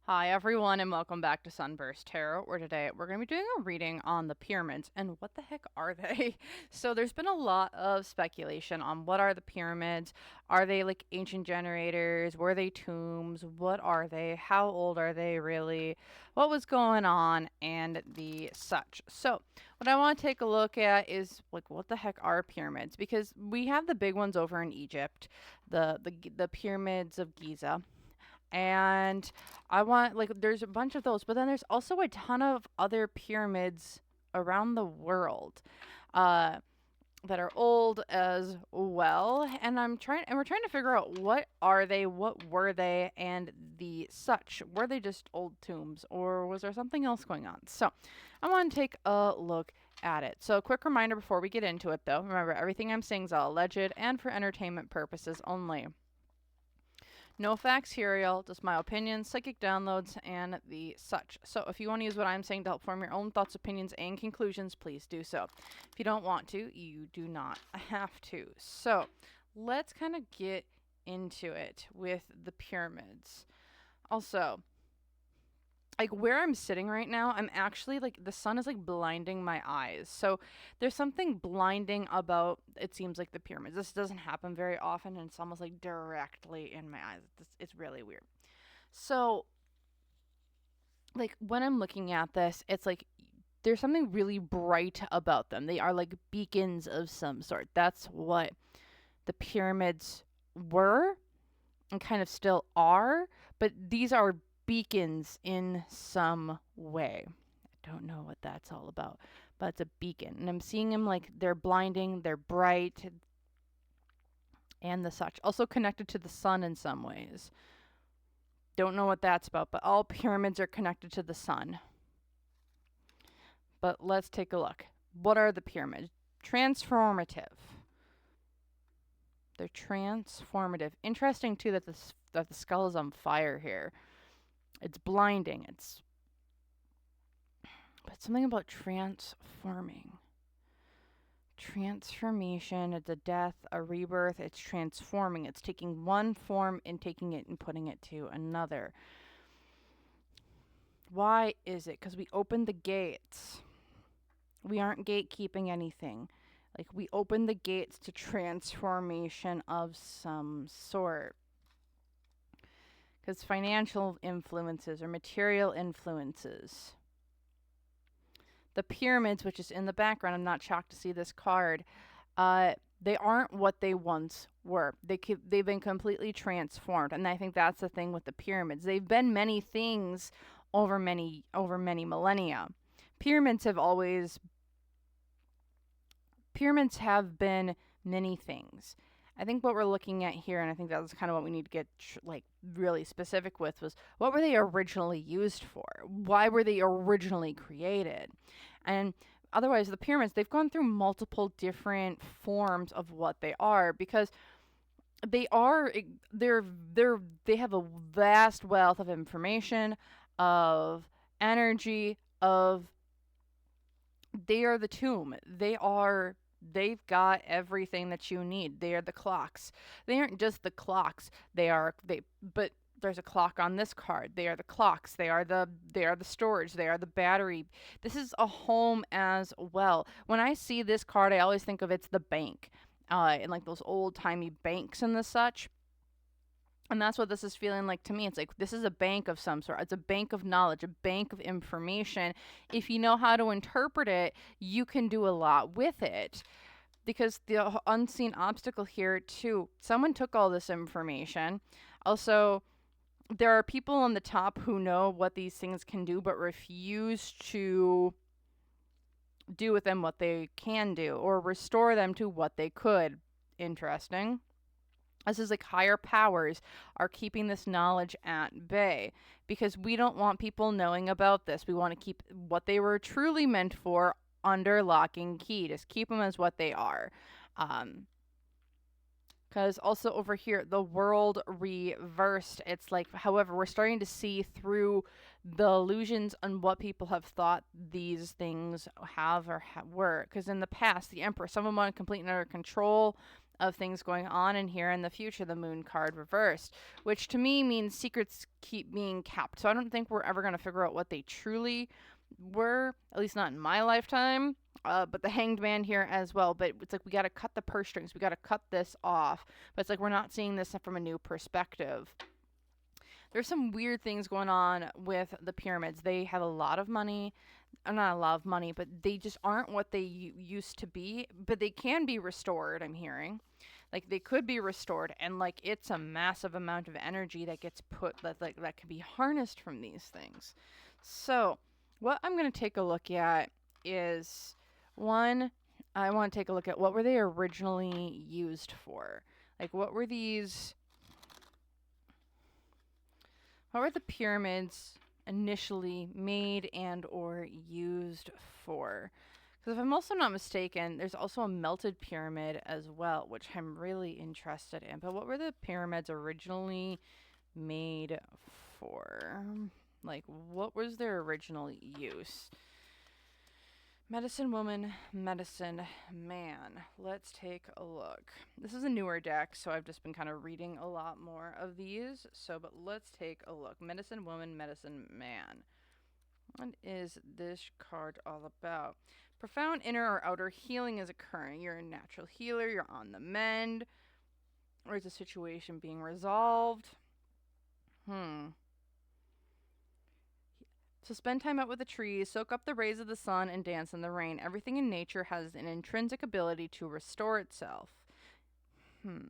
Hi everyone and welcome back to SunBurst Tarot, where today we're going to be doing a reading on the pyramids and what the heck are they? So there's been a lot of speculation on what are the pyramids. Are they like ancient generators? Were they tombs? What are they? How old are they really? What was going on and the such. So what I want to take a look at is like what the heck are pyramids, because we have the big ones over in Egypt, the pyramids of Giza. And I want, like, there's a bunch of those, but then there's also a ton of other pyramids around the world uh, that are old as well. And we're trying to figure out what are they, what were they, and the such. Were they just old tombs, or was there something else going on? So I want to take a look at it. So a quick reminder before we get into it, though. Remember, everything I'm saying is all alleged and for entertainment purposes only. No facts here, y'all, just my opinions, psychic downloads, and the such. So if you want to use what I'm saying to help form your own thoughts, opinions, and conclusions, please do so. If you don't want to, you do not have to. So let's kind of get into it with the pyramids. Also, like where I'm sitting right now, I'm actually like the sun is like blinding my eyes. So there's something blinding about, it seems like, the pyramids. This doesn't happen very often, and it's almost like directly in my eyes. It's really weird. So like when I'm looking at this, it's like there's something really bright about them. They are like beacons of some sort. That's what the pyramids were and kind of still are, but these are beacons in some way. I don't know what that's all about, but it's a beacon. And I'm seeing them like they're blinding, they're bright, and the such. Also connected to the sun in some ways. Don't know what that's about, but all pyramids are connected to the sun. But let's take a look. What are the pyramids? Transformative. They're transformative. Interesting too that the skull is on fire here. It's blinding. But something about transforming. Transformation, it's a death, a rebirth, it's transforming. It's taking one form and taking it and putting it to another. Why is it? Because we opened the gates. We aren't gatekeeping anything. Like, we open the gates to transformation of some sort. Because financial influences or material influences. The pyramids, which is in the background, I'm not shocked to see this card. They aren't what they once were. They've been completely transformed, and I think that's the thing with the pyramids. They've been many things over many millennia. Pyramids have been many things. I think what we're looking at here, and I think that's kind of what we need to get like really specific with, was what were they originally used for? Why were they originally created? And otherwise, the pyramids, they've gone through multiple different forms of what they are, because they have a vast wealth of information, of energy, they are the tomb. They've got everything that you need. They are the clocks. They aren't just the clocks. But there's a clock on this card. They are the clocks. They are the storage. They are the battery. This is a home as well. When I see this card, I always think of it's the bank. And like those old-timey banks and the such. And that's what this is feeling like to me. It's like this is a bank of some sort. It's a bank of knowledge, a bank of information. If you know how to interpret it, you can do a lot with it. Because the unseen obstacle here, too, someone took all this information. Also, there are people on the top who know what these things can do, but refuse to do with them what they can do or restore them to what they could. Interesting. This is like higher powers are keeping this knowledge at bay, because we don't want people knowing about this. We want to keep what they were truly meant for under lock and key. Just keep them as what they are. Because also over here, the world reversed. It's like, however, we're starting to see through the illusions on what people have thought these things have or were. Because in the past, the Emperor, someone wanted complete and utter control of things going on in here in the future, the moon card reversed, which to me means secrets keep being kept. So I don't think we're ever going to figure out what they truly were, at least not in my lifetime. But the hanged man here as well. But it's like we got to cut the purse strings. We got to cut this off. But it's like we're not seeing this from a new perspective. There's some weird things going on with the pyramids. They have a lot of money. Not a lot of money, but they just aren't what they used to be. But they can be restored, I'm hearing. Like they could be restored, and like it's a massive amount of energy that gets put that can be harnessed from these things. So what I'm going to take a look at is one, I want to take a look at what were they originally used for. Like what were the pyramids initially made and or used for? Because if I'm also not mistaken, there's also a melted pyramid as well, which I'm really interested in. But what were the pyramids originally made for? Like, what was their original use? Medicine woman, medicine man. Let's take a look. This is a newer deck, so I've just been kind of reading a lot more of these. But let's take a look. Medicine woman, medicine man. What is this card all about? Profound inner or outer healing is occurring. You're a natural healer. You're on the mend. Or is the situation being resolved? So spend time out with the trees, soak up the rays of the sun, and dance in the rain. Everything in nature has an intrinsic ability to restore itself. Were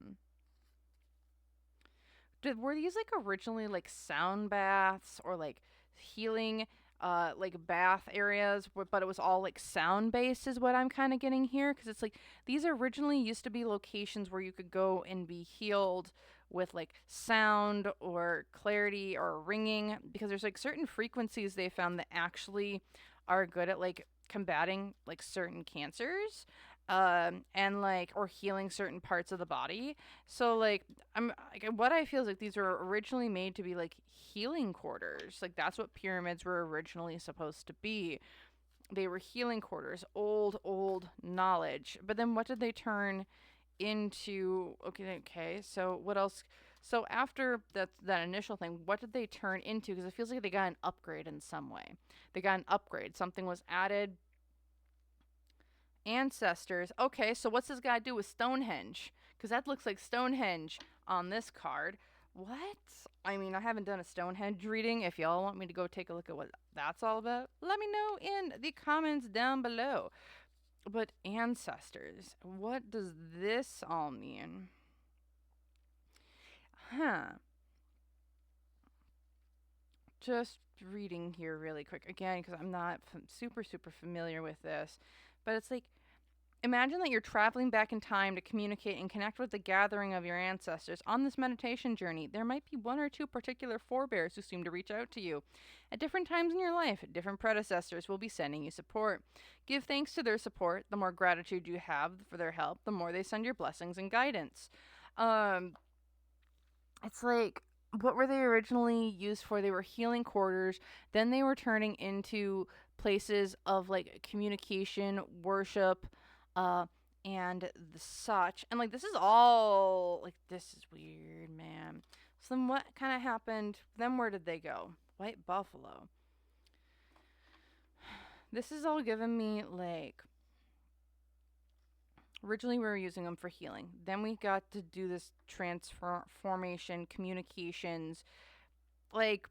these like originally like sound baths or like healing like bath areas, but it was all like sound based is what I'm kind of getting here, because it's like these originally used to be locations where you could go and be healed with like sound or clarity or ringing, because there's like certain frequencies they found that actually are good at like combating like certain cancers and like or healing certain parts of the body. So like what I feel is like these were originally made to be like healing quarters. Like that's what pyramids were originally supposed to be. They were healing quarters, old knowledge. But then what did they turn into? Okay. So what else? So after that initial thing, what did they turn into? Because it feels like they got an upgrade in some way. They got an upgrade. Something was added. Ancestors. Okay, so what's this guy do with Stonehenge? Because that looks like Stonehenge on this card. What? I mean, I haven't done a Stonehenge reading. If y'all want me to go take a look at what that's all about, let me know in the comments down below. But ancestors, what does this all mean? Just reading here really quick again, because I'm not super familiar with this. But it's like, imagine that you're traveling back in time to communicate and connect with the gathering of your ancestors. On this meditation journey, there might be one or two particular forebears who seem to reach out to you. At different times in your life, different predecessors will be sending you support. Give thanks to their support. The more gratitude you have for their help, the more they send your blessings and guidance. It's like, what were they originally used for? They were healing quarters. Then they were turning into places of like communication, worship, and the such. And like this is all like, this is weird, man. So then what kind of happened? Then where did they go? White buffalo. This is all giving me like, originally we were using them for healing. Then we got to do this transformation, communications. Like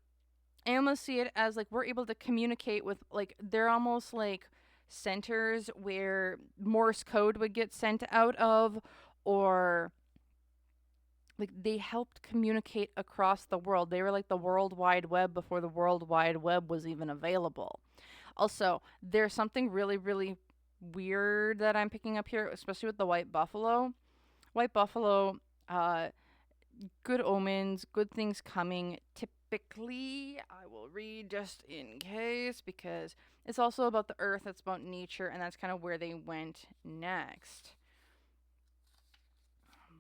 I almost see it as like we're able to communicate with, like, they're almost like centers where Morse code would get sent out of, or like they helped communicate across the world. They were like the World Wide Web before the World Wide Web was even available. Also, there's something really weird that I'm picking up here, especially with the white buffalo. White buffalo, good omens, good things coming. Typically, I will read just in case, because it's also about the earth, it's about nature, and that's kind of where they went next.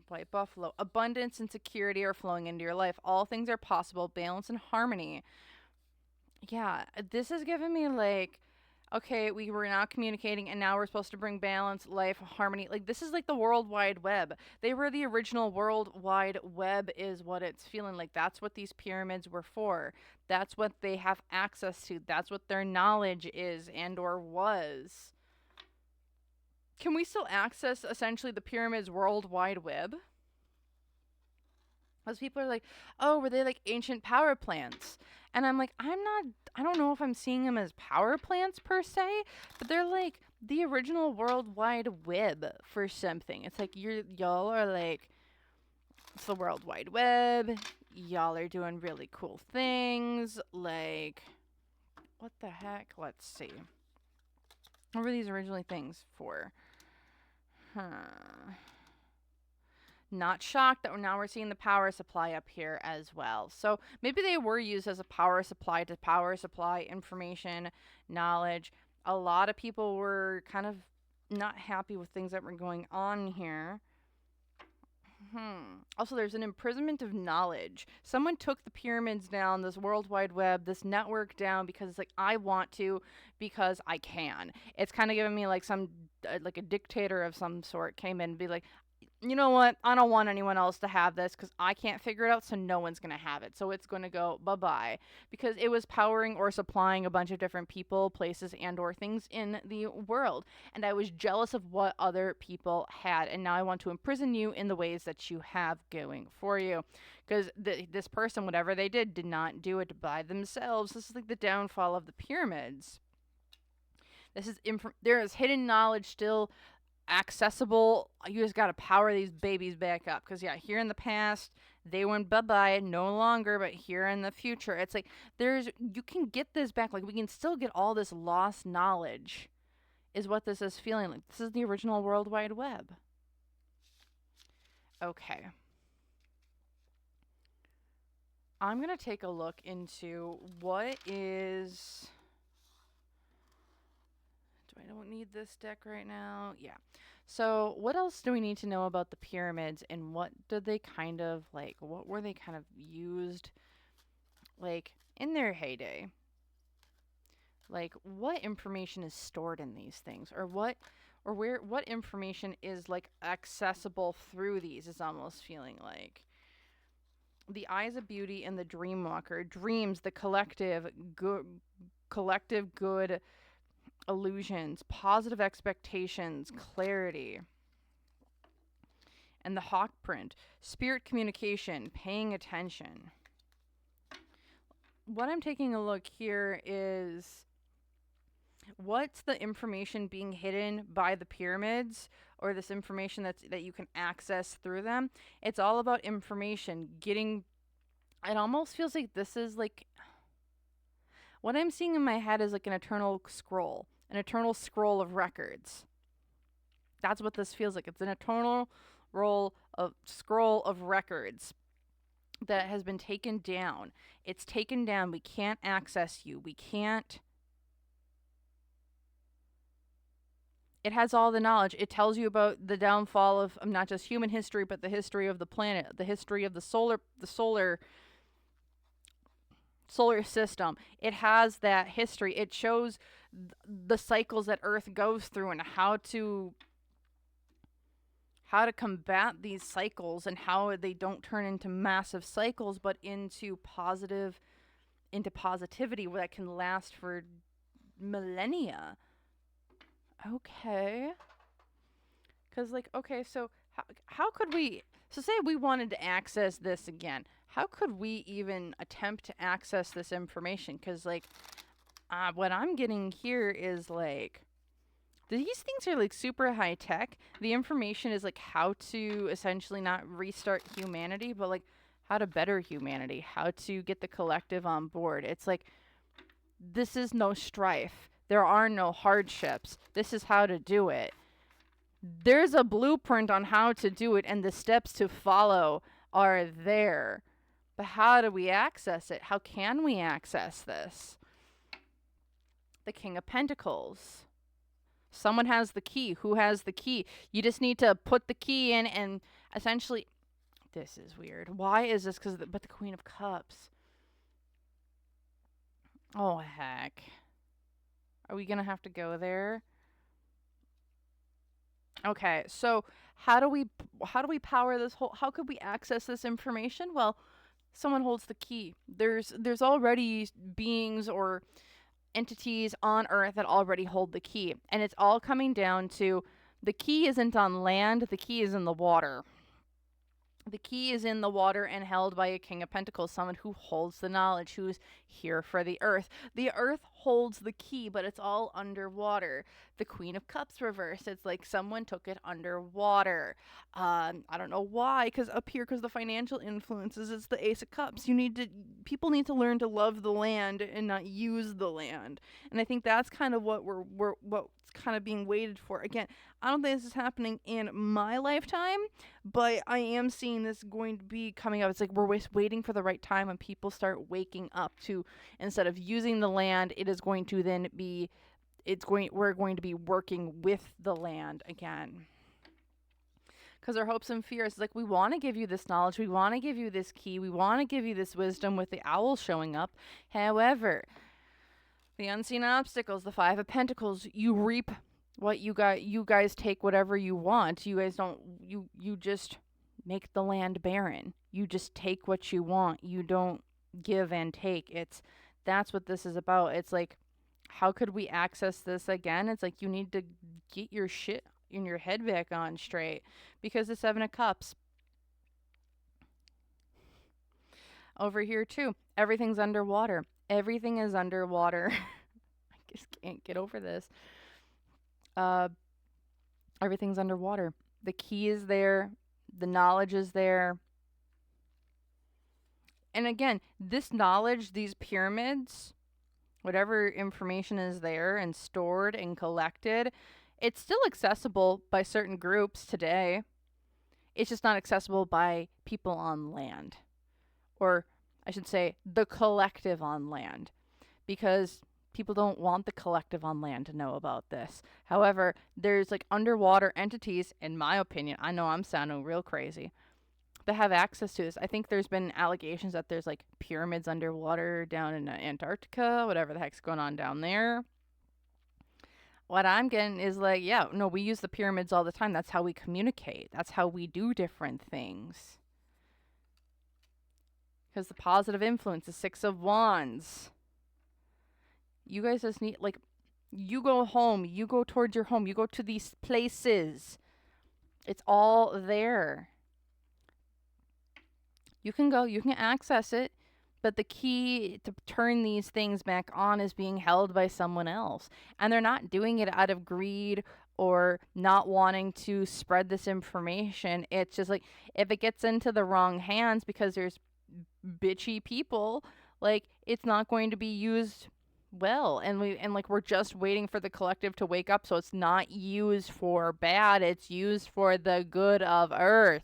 White buffalo. Abundance and security are flowing into your life. All things are possible. Balance and harmony. Yeah, this is giving me like, okay, we were now communicating and now we're supposed to bring balance, life, harmony. Like, this is like the World Wide Web. They were the original World Wide Web, is what it's feeling like. That's what these pyramids were for. That's what they have access to. That's what their knowledge is and or was. Can we still access essentially the pyramids' World Wide Web? Because people are like, oh, were they like ancient power plants? And I'm like, I don't know if I'm seeing them as power plants per se, but they're like the original World Wide Web for something. It's like y'all are like, it's the World Wide Web. Y'all are doing really cool things. Like, what the heck? Let's see. What were these originally things for? Huh. Not shocked that now we're seeing the power supply up here as well. So maybe they were used as a power supply to power supply information, knowledge. A lot of people were kind of not happy with things that were going on here. Also, there's an imprisonment of knowledge. Someone took the pyramids down, this World Wide Web, this network down because it's like, I want to, because I can. It's kind of giving me like some, like a dictator of some sort came in and be like, you know what? I don't want anyone else to have this because I can't figure it out, so no one's going to have it. So it's going to go bye-bye because it was powering or supplying a bunch of different people, places, and or things in the world. And I was jealous of what other people had. And now I want to imprison you in the ways that you have going for you. Because this person, whatever they did not do it by themselves. This is like the downfall of the pyramids. This is there is hidden knowledge still accessible. You just got to power these babies back up because yeah, here in the past they went bye-bye, no longer, but here in the future it's like you can get this back. Like, we can still get all this lost knowledge is what this is feeling like. This is the original World Wide Web. Okay, I'm gonna take a look into what is, I don't need this deck right now. Yeah. So, what else do we need to know about the pyramids and what did they kind of like, what were they kind of used like in their heyday? Like, what information is stored in these things, or what information is like accessible through these is almost feeling like. The Eyes of Beauty and the Dreamwalker. Dreams, the collective good illusions, positive expectations, clarity. And the Hawk print, spirit communication, paying attention. What I'm taking a look here is what's the information being hidden by the pyramids, or this information that you can access through them. It's all about information getting. It almost feels like this is like, what I'm seeing in my head is like an eternal scroll of records. That's what this feels like. It's an eternal scroll of records that has been taken down. It's taken down. We can't access you. We can't. It has all the knowledge. It tells you about the downfall of not just human history, but the history of the planet, the history of the solar system. It has that history. It shows the cycles that Earth goes through and how to combat these cycles and how they don't turn into massive cycles, but into positivity that can last for millennia. Okay. Because, like, okay, so how could we, so say we wanted to access this again, how could we even attempt to access this information? Because, like, what I'm getting here is, like, these things are, like, super high tech. The information is, like, how to essentially not restart humanity, but, like, how to better humanity, how to get the collective on board. It's like, this is no strife. There are no hardships. This is how to do it. There's a blueprint on how to do it, and the steps to follow are there. But how do we access it? How can we access this? The King of Pentacles. Someone has the key. Who has the key? You just need to put the key in and essentially... This is weird. Why is this? But the Queen of Cups. Oh, heck. Are we going to have to go there? Okay, so how do we power this whole, how could we access this information? Well, someone holds the key. There's already beings or entities on earth that already hold the key, and it's all coming down to the key isn't on land, the key is in the water. The key is in the water and held by a King of Pentacles, someone who holds the knowledge, who's here for the earth. The earth holds the key, but it's all underwater. The Queen of Cups reversed. It's like someone took it underwater. I don't know why, because up here, because the financial influences, it's the Ace of Cups. People need to learn to love the land and not use the land. And I think that's kind of what's kind of being waited for. Again, I don't think this is happening in my lifetime, but I am seeing this going to be coming up. It's like we're waiting for the right time when people start waking up to, instead of using the land, it is going to then be, we're going to be working with the land again. Because our hopes and fears, it's like, we want to give you this knowledge, we want to give you this key, we want to give you this wisdom, with the owl showing up. However, the unseen obstacles, the Five of Pentacles, you reap what you got. You guys take whatever you want. You guys don't, you just make the land barren. You just take what you want. You don't give and take. That's what this is about. It's like, how could we access this again? It's like, you need to get your shit in your head back on straight, because the Seven of Cups over here too, everything's underwater. Everything is underwater. I just can't get over this. Everything's underwater. The key is there. The knowledge is there. And again, this knowledge, these pyramids, whatever information is there and stored and collected, it's still accessible by certain groups today. It's just not accessible by people on land. Or I should say, the collective on land. Because people don't want the collective on land to know about this. However, there's like underwater entities, in my opinion, I know I'm sounding real crazy, that have access to this. I think there's been allegations that there's like pyramids underwater down in Antarctica, whatever the heck's going on down there. What I'm getting is like, yeah, no, we use the pyramids all the time. That's how we communicate. That's how we do different things. Because the positive influence, the Six of Wands. You guys just need, like, you go home, you go towards your home, you go to these places. It's all there. You can go, you can access it, but the key to turn these things back on is being held by someone else. And they're not doing it out of greed or not wanting to spread this information. It's just like, if it gets into the wrong hands because there's bitchy people, like, it's not going to be used well. And we're just waiting for the collective to wake up, so it's not used for bad, it's used for the good of Earth.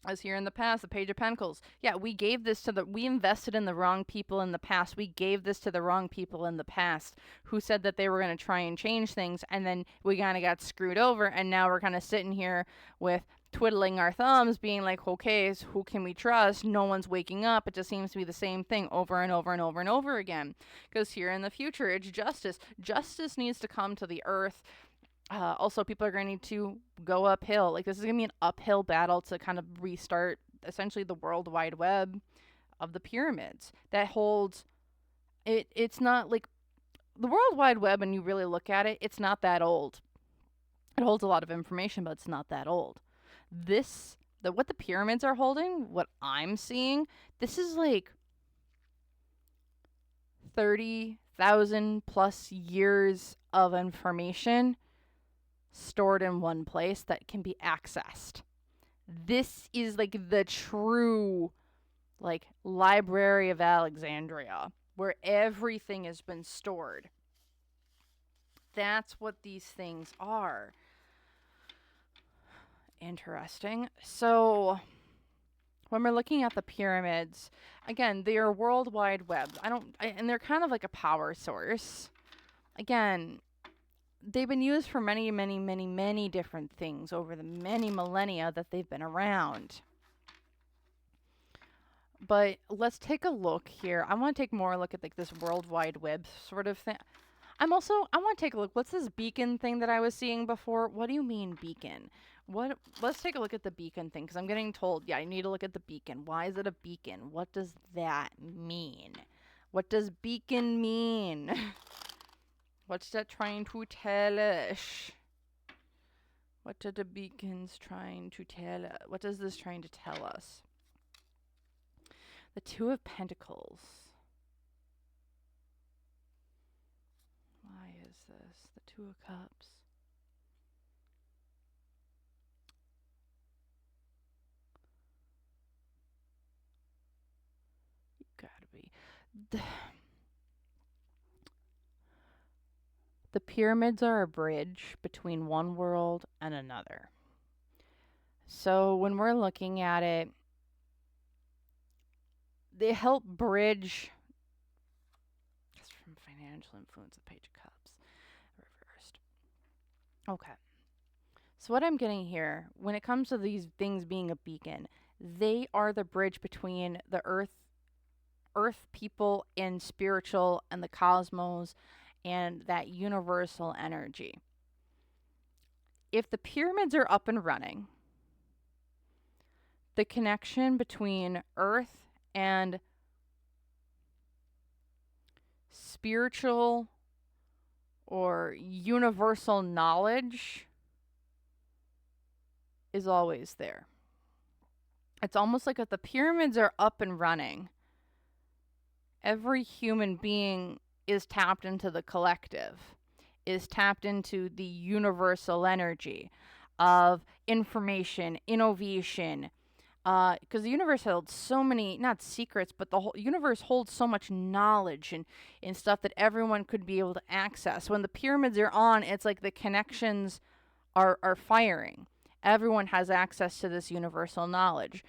As here in the past, the Page of Pentacles. Yeah, we invested in the wrong people in the past. We gave this to the wrong people in the past who said that they were going to try and change things, and then we kind of got screwed over, and now we're kind of sitting here with twiddling our thumbs, being like, okay, so who can we trust? No one's waking up. It just seems to be the same thing over and over and over and over again. Because here in the future, it's justice. Justice needs to come to the earth. Also, people are going to need to go uphill. Like, this is going to be an uphill battle to kind of restart, essentially, the World Wide Web of the pyramids. That holds, it's not like, the World Wide Web, when you really look at it, it's not that old. It holds a lot of information, but it's not that old. What the pyramids are holding, what I'm seeing, this is like 30,000 plus years of information stored in one place that can be accessed. This is like the true, like, Library of Alexandria, where everything has been stored. That's what these things are. Interesting. So when we're looking at the pyramids, again, they are World Wide Web. And they're kind of like a power source. Again, they've been used for many, many, many, many different things over the many millennia that they've been around. But let's take a look here. I want to take more look at like this World Wide Web sort of thing. I want to take a look. What's this beacon thing that I was seeing before? What do you mean beacon? Let's take a look at the beacon thing, because I'm getting told, yeah, I need to look at the beacon. Why is it a beacon? What does that mean? What does beacon mean? What's that trying to tell us? What are the beacons trying to tell us? What is this trying to tell us? The Two of Pentacles. Why is this? The Two of Cups. You gotta be. The pyramids are a bridge between one world and another. So when we're looking at it, they help bridge. That's from Financial Influence, the Page of Cups, reversed. Okay. So what I'm getting here, when it comes to these things being a beacon, they are the bridge between the earth people and spiritual and the cosmos and that universal energy. If the pyramids are up and running, the connection between earth and spiritual or universal knowledge is always there. It's almost like if the pyramids are up and running, every human being is tapped into the collective, is tapped into the universal energy of information, innovation, because the universe holds so many, not secrets, but the whole universe holds so much knowledge and stuff that everyone could be able to access. When the pyramids are on, it's like the connections are firing. Everyone has access to this universal knowledge.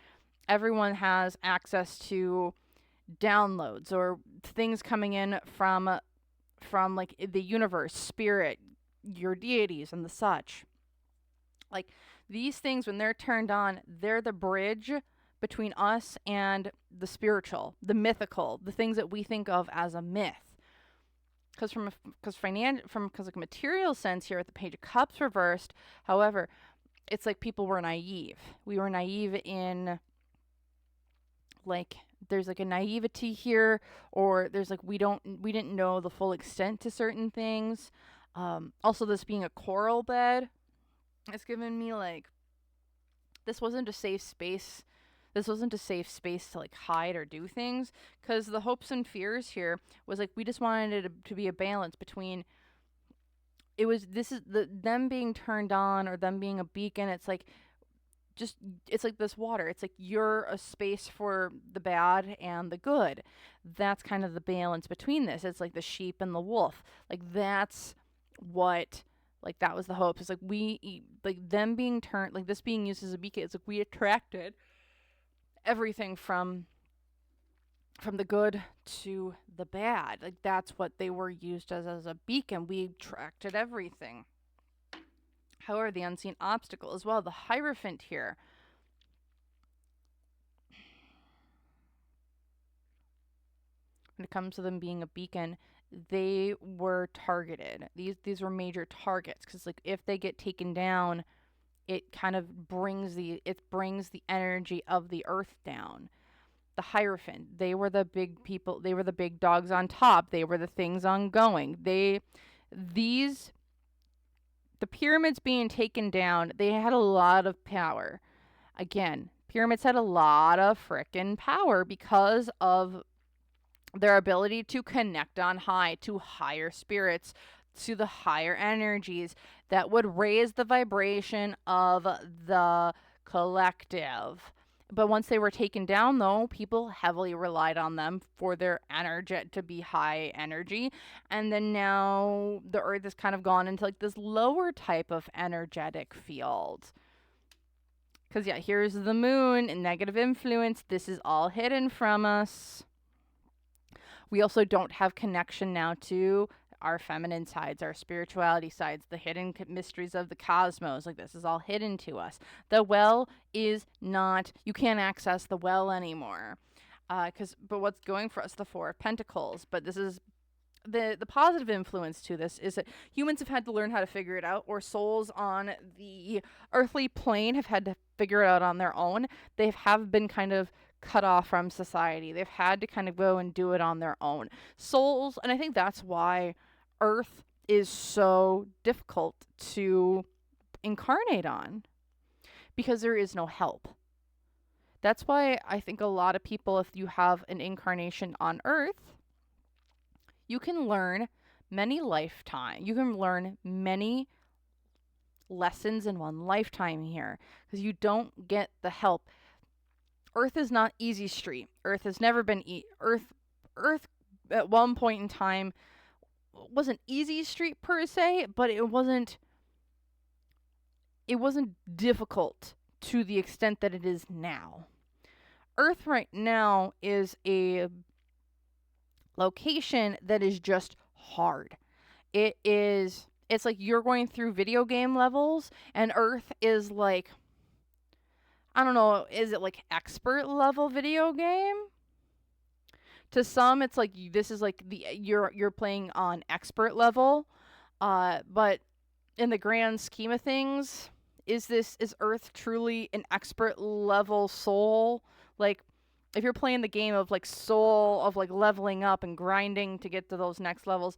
Everyone has access to downloads or things coming in from like the universe, spirit, your deities and the such. Like these things, when they're turned on, they're the bridge between us and the spiritual, the mythical, the things that we think of as a myth. Because from like a material sense here with the Page of Cups reversed, however, it's like people were naive. We were naive in, like, there's like a naivety here, or there's like we didn't know the full extent to certain things. Also, this being a coral bed, it's given me like this wasn't a safe space. This wasn't a safe space to like hide or do things, because the hopes and fears here was like we just wanted it to be a balance between. This is them being turned on or them being a beacon. It's like this water. It's like you're a space for the bad and the good. That's kind of the balance between this. It's like the sheep and the wolf. Like that's what, like that was the hope. It's like them being turned, like this being used as a beacon. It's like we attracted everything from the good to the bad. Like that's what they were used as a beacon. We attracted everything. However, the unseen obstacle as well, the Hierophant here. When it comes to them being a beacon, they were targeted. These were major targets, because like if they get taken down, it kind of brings the energy of the earth down. The Hierophant, they were the big people, they were the big dogs on top, they were the things ongoing. The pyramids being taken down, they had a lot of power. Again, pyramids had a lot of frickin' power because of their ability to connect on high to higher spirits, to the higher energies that would raise the vibration of the collective. But once they were taken down, though, people heavily relied on them for their energy to be high energy. And then now the earth has kind of gone into like this lower type of energetic field. Because, yeah, here's the moon and negative influence. This is all hidden from us. We also don't have connection now to our feminine sides, our spirituality sides, the hidden mysteries of the cosmos. Like this is all hidden to us. The well is not, you can't access the well anymore. But what's going for us, the Four of Pentacles. But this is the positive influence to this is that humans have had to learn how to figure it out, or souls on the earthly plane have had to figure it out on their own. They have been kind of cut off from society. They've had to kind of go and do it on their own. Souls, and I think that's why Earth is so difficult to incarnate on, because there is no help. That's why I think a lot of people, if you have an incarnation on Earth, you can learn many lessons in one lifetime here, because you don't get the help. Earth is not easy street. Earth has never been Earth at one point in time wasn't easy street per se, but it wasn't difficult to the extent that it is now. Earth right now is a location that is just hard. It's like you're going through video game levels, and Earth is like, I don't know, is it like expert level video game? To some, it's like this is like you're playing on expert level, but in the grand scheme of things, is Earth truly an expert level soul? Like, if you're playing the game of like soul, of like leveling up and grinding to get to those next levels,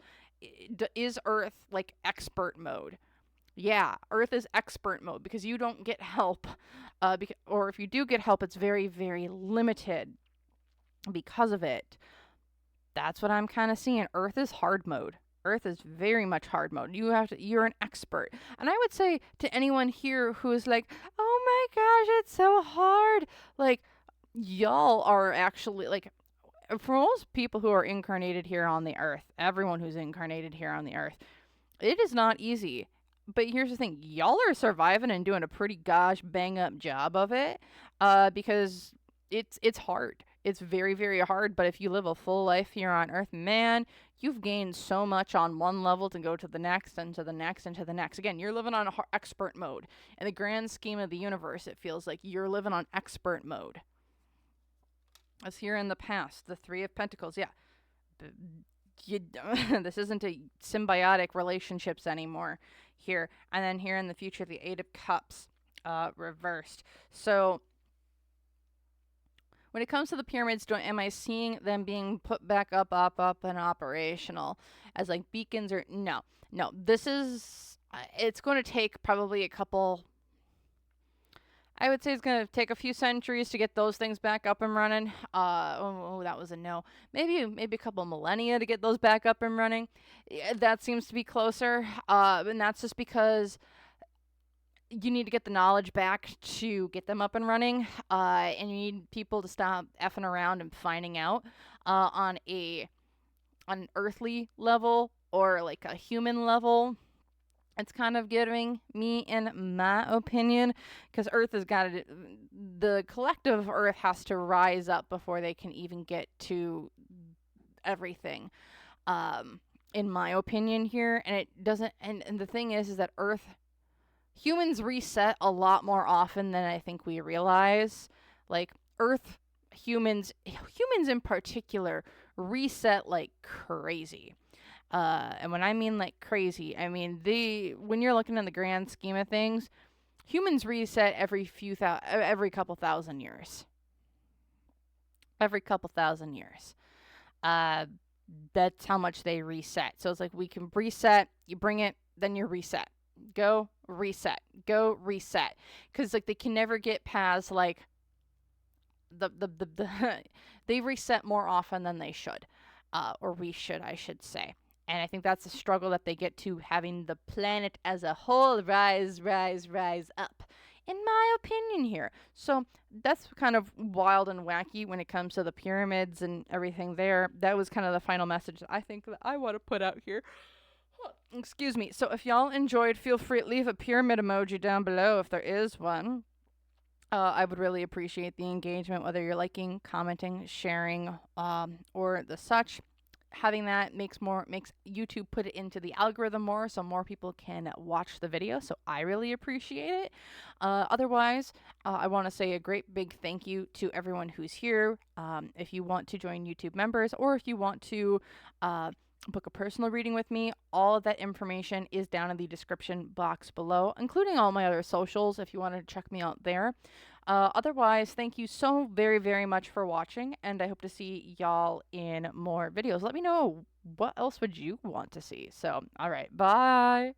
is Earth like expert mode? Yeah, Earth is expert mode, because you don't get help, or if you do get help, it's very, very limited because of it. That's what I'm kind of seeing. Earth is hard mode. Earth is very much hard mode. You're an expert. And I would say to anyone here who is like, oh my gosh, it's so hard. Like, y'all are actually, like, for most people who are incarnated here on the Earth, everyone who's incarnated here on the Earth, it is not easy. But here's the thing, y'all are surviving and doing a pretty gosh bang up job of it, because it's hard. It's very, very hard. But if you live a full life here on Earth, man, you've gained so much on one level to go to the next and to the next and to the next. Again, you're living on expert mode. In the grand scheme of the universe, it feels like you're living on expert mode. As here in the past, the Three of Pentacles, yeah. This isn't a symbiotic relationships anymore here. And then here in the future, the Eight of Cups reversed. So when it comes to the pyramids, am I seeing them being put back up, and operational as like beacons? Or no. This is, it's going to take probably a couple, I would say it's going to take a few centuries to get those things back up and running. That was a no. Maybe a couple millennia to get those back up and running. Yeah, that seems to be closer. And that's just because you need to get the knowledge back to get them up and running. And you need people to stop effing around and finding out on an earthly level or like a human level. It's kind of giving me, in my opinion, because Earth has got to, the collective Earth has to rise up before they can even get to everything, in my opinion here. And it doesn't, and the thing is that humans reset a lot more often than I think we realize. Like, humans in particular, reset like crazy. And when I mean like crazy, I mean when you're looking in the grand scheme of things, humans reset every couple thousand years. Every couple thousand years. That's how much they reset. So it's like we can reset, you bring it, then you reset. Go reset. Because like they can never get past like they reset more often than they should. Or we should, I should say. And I think that's a struggle that they get to, having the planet as a whole rise up, in my opinion here. So that's kind of wild and wacky when it comes to the pyramids and everything there. That was kind of the final message that I think that I want to put out here. Excuse me. So if y'all enjoyed, feel free to leave a pyramid emoji down below if there is one. I would really appreciate the engagement, whether you're liking, commenting, sharing, or the such. having that makes YouTube put it into the algorithm more, so more people can watch the video. So I really appreciate it. Otherwise, I want to say a great big thank you to everyone who's here. If you want to join YouTube members, or if you want to book a personal reading with me, all of that information is down in the description box below, including all my other socials if you want to check me out there. Otherwise, thank you so very, very much for watching, and I hope to see y'all in more videos. Let me know what else would you want to see. So, all right, bye.